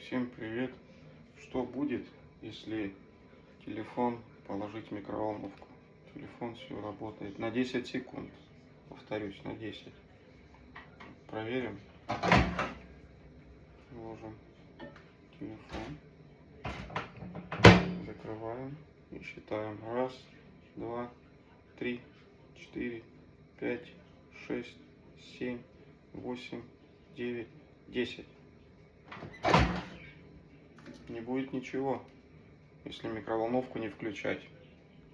Всем привет! Что будет, если телефон положить в микроволновку? Телефон все работает на 10 секунд. Повторюсь, на 10. Проверим. Ложим телефон. Закрываем и считаем. 1, 2, 3, 4, 5, 6, 7, 8, 9, 10. Не будет ничего, если микроволновку не включать.